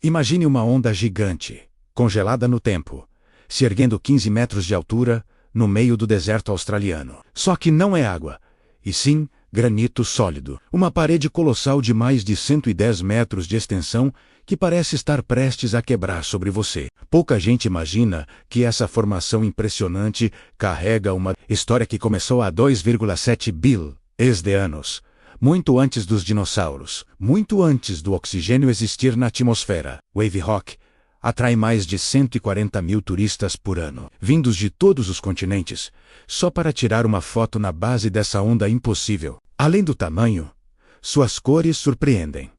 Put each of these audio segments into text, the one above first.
Imagine uma onda gigante, congelada no tempo, se erguendo 15 metros de altura, no meio do deserto australiano. Só que não é água, e sim granito sólido. Uma parede colossal de mais de 110 metros de extensão que parece estar prestes a quebrar sobre você. Pouca gente imagina que essa formação impressionante carrega uma história que começou há 2,7 bilhões de anos. Muito antes dos dinossauros, muito antes do oxigênio existir na atmosfera. Wave Rock atrai mais de 140 mil turistas por ano, vindos de todos os continentes, só para tirar uma foto na base dessa onda impossível. Além do tamanho, suas cores surpreendem.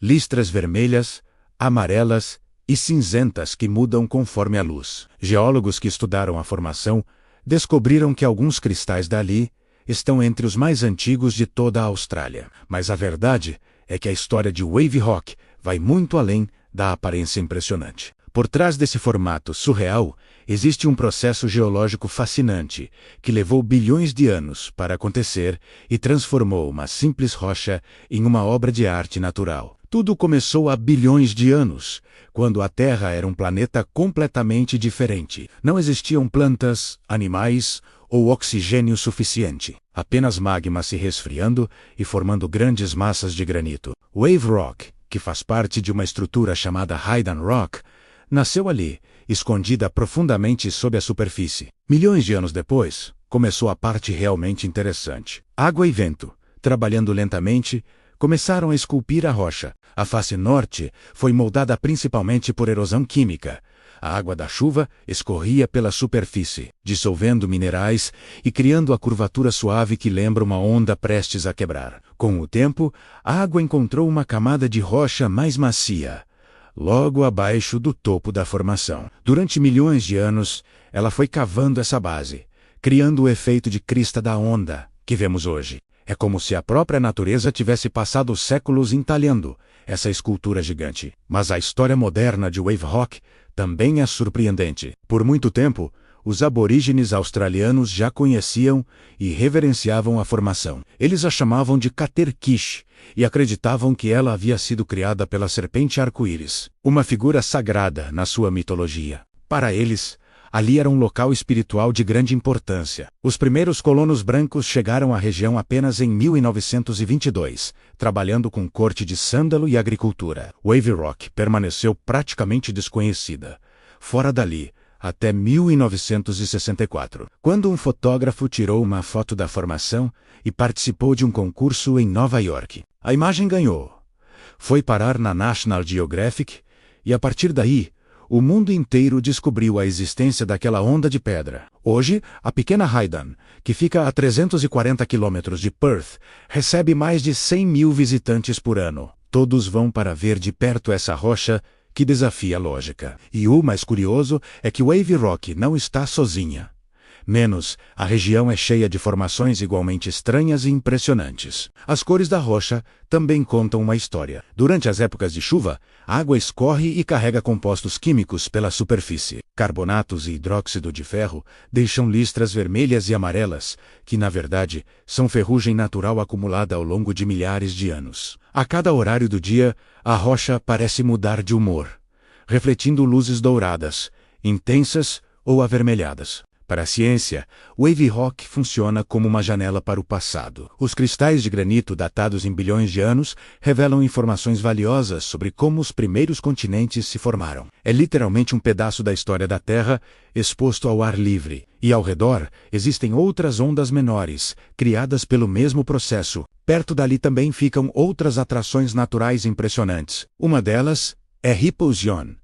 Listras vermelhas, amarelas e cinzentas que mudam conforme a luz. Geólogos que estudaram a formação descobriram que alguns cristais dali estão entre os mais antigos de toda a Austrália. Mas a verdade é que a história de Wave Rock vai muito além da aparência impressionante. Por trás desse formato surreal, existe um processo geológico fascinante que levou bilhões de anos para acontecer e transformou uma simples rocha em uma obra de arte natural. Tudo começou há bilhões de anos, quando a Terra era um planeta completamente diferente. Não existiam plantas, animais ou oxigênio suficiente. Apenas magma se resfriando e formando grandes massas de granito. Wave Rock, que faz parte de uma estrutura chamada Hidden Rock, nasceu ali, escondida profundamente sob a superfície. Milhões de anos depois, começou a parte realmente interessante. Água e vento, trabalhando lentamente, começaram a esculpir a rocha. A face norte foi moldada principalmente por erosão química. A água da chuva escorria pela superfície, dissolvendo minerais e criando a curvatura suave que lembra uma onda prestes a quebrar. Com o tempo, a água encontrou uma camada de rocha mais macia, logo abaixo do topo da formação. Durante milhões de anos, ela foi cavando essa base, criando o efeito de crista da onda que vemos hoje. É como se a própria natureza tivesse passado séculos entalhando essa escultura gigante. Mas a história moderna de Wave Rock também é surpreendente. Por muito tempo, os aborígenes australianos já conheciam e reverenciavam a formação. Eles a chamavam de Caterquish e acreditavam que ela havia sido criada pela serpente arco-íris, uma figura sagrada na sua mitologia. Para eles, ali era um local espiritual de grande importância. Os primeiros colonos brancos chegaram à região apenas em 1922, trabalhando com corte de sândalo e agricultura. Wave Rock permaneceu praticamente desconhecida, fora dali, até 1964, quando um fotógrafo tirou uma foto da formação e participou de um concurso em Nova York. A imagem ganhou. Foi parar na National Geographic e, a partir daí, o mundo inteiro descobriu a existência daquela onda de pedra. Hoje, a pequena Hidden, que fica a 340 quilômetros de Perth, recebe mais de 100 mil visitantes por ano. Todos vão para ver de perto essa rocha que desafia a lógica. E o mais curioso é que Wave Rock não está sozinha. Menos, a região é cheia de formações igualmente estranhas e impressionantes. As cores da rocha também contam uma história. Durante as épocas de chuva, a água escorre e carrega compostos químicos pela superfície. Carbonatos e hidróxido de ferro deixam listras vermelhas e amarelas, que na verdade são ferrugem natural acumulada ao longo de milhares de anos. A cada horário do dia, a rocha parece mudar de humor, refletindo luzes douradas, intensas ou avermelhadas. Para a ciência, Wave Rock funciona como uma janela para o passado. Os cristais de granito datados em bilhões de anos revelam informações valiosas sobre como os primeiros continentes se formaram. É literalmente um pedaço da história da Terra exposto ao ar livre. E ao redor existem outras ondas menores, criadas pelo mesmo processo. Perto dali também ficam outras atrações naturais impressionantes. Uma delas é Hippos-Yon,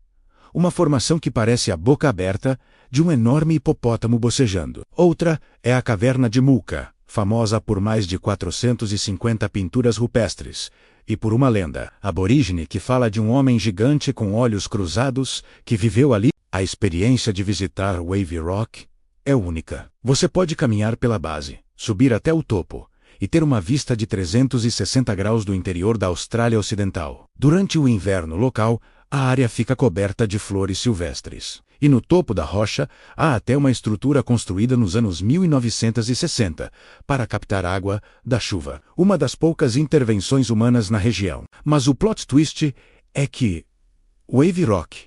uma formação que parece a boca aberta de um enorme hipopótamo bocejando. Outra é a Caverna de Mulca, famosa por mais de 450 pinturas rupestres, e por uma lenda aborígene que fala de um homem gigante com olhos cruzados que viveu ali. A experiência de visitar Wave Rock é única. Você pode caminhar pela base, subir até o topo e ter uma vista de 360 graus do interior da Austrália Ocidental. Durante o inverno local, a área fica coberta de flores silvestres. E no topo da rocha, há até uma estrutura construída nos anos 1960 para captar água da chuva. Uma das poucas intervenções humanas na região. Mas o plot twist é que Wave Rock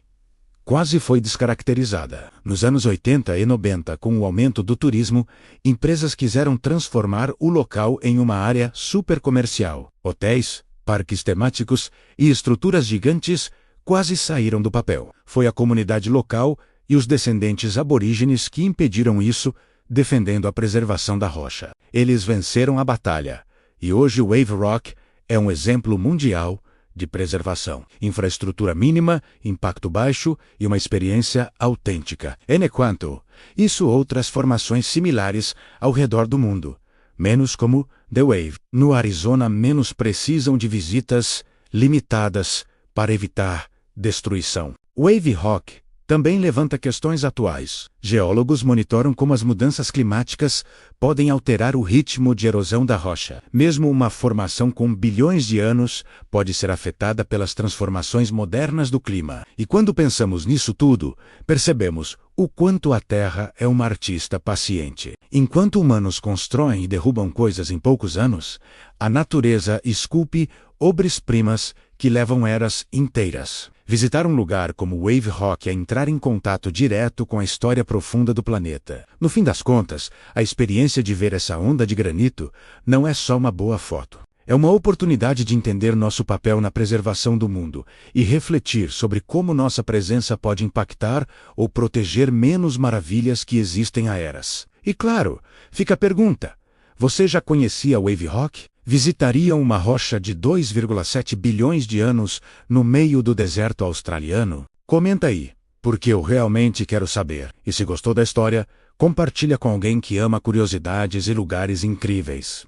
quase foi descaracterizada. Nos anos 80 e 90, com o aumento do turismo, empresas quiseram transformar o local em uma área supercomercial. Hotéis, parques temáticos e estruturas gigantes quase saíram do papel. Foi a comunidade local e os descendentes aborígenes que impediram isso, defendendo a preservação da rocha. Eles venceram a batalha, e hoje o Wave Rock é um exemplo mundial de preservação. Infraestrutura mínima, impacto baixo e uma experiência autêntica. Enquanto isso, outras formações similares ao redor do mundo, menos como The Wave, no Arizona, menos precisam de visitas limitadas para evitar destruição. Wave Rock também levanta questões atuais. Geólogos monitoram como as mudanças climáticas podem alterar o ritmo de erosão da rocha. Mesmo uma formação com bilhões de anos pode ser afetada pelas transformações modernas do clima. E quando pensamos nisso tudo, percebemos o quanto a Terra é uma artista paciente. Enquanto humanos constroem e derrubam coisas em poucos anos, a natureza esculpe obras-primas que levam eras inteiras. Visitar um lugar como Wave Rock é entrar em contato direto com a história profunda do planeta. No fim das contas, a experiência de ver essa onda de granito não é só uma boa foto. É uma oportunidade de entender nosso papel na preservação do mundo e refletir sobre como nossa presença pode impactar ou proteger menos maravilhas que existem há eras. E claro, fica a pergunta: você já conhecia Wave Rock? Visitaria uma rocha de 2,7 bilhões de anos no meio do deserto australiano? Comenta aí, porque eu realmente quero saber. E se gostou da história, compartilha com alguém que ama curiosidades e lugares incríveis.